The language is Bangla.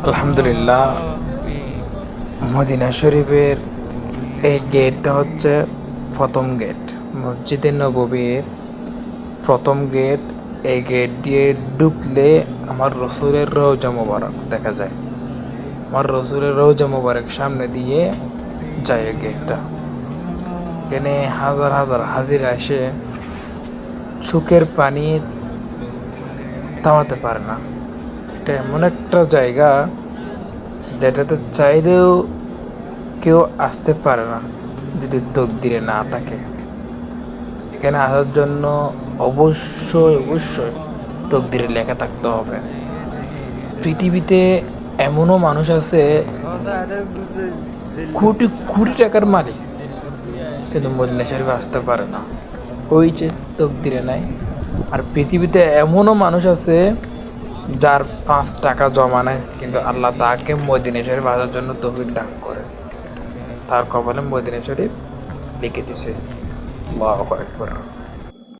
আলহামদুলিল্লাহ, মদিনা শরীফের এই গেটটা হচ্ছে প্রথম গেট। মসজিদে নববীর প্রথম গেট। এই গেট দিয়ে ঢুকলে আমার রসুলের রওজা মোবারক দেখা যায়। আমার রসুলের রওজা মোবারক সামনে দিয়ে যায় এই গেটটা। এখানে হাজার হাজার হাজিরা এসে চোখের পানি থামাতে পারে না। এটা এমন একটা জায়গা যেটাতে চাইলেও কেউ আসতে পারে না যদি তকদিরে না থাকে। এখানে আসার জন্য অবশ্যই অবশ্যই তকদিরে লেখা থাকতে হবে। পৃথিবীতে এমনও মানুষ আছে কোটি কোটি টাকার মালিক, কিন্তু মদিনা শরীফ আসতে পারে না, ওই যে তকদিরে নাই। আর পৃথিবীতে এমনও মানুষ আছে যার 5 টাকা জমা নাই, কিন্তু আল্লাহ তাকে মদিনা শরীফ আসার জন্য তৌফিক দান করে, তার কপালে মদিনা শরীফ লিখে দিছে। আল্লাহু আকবার।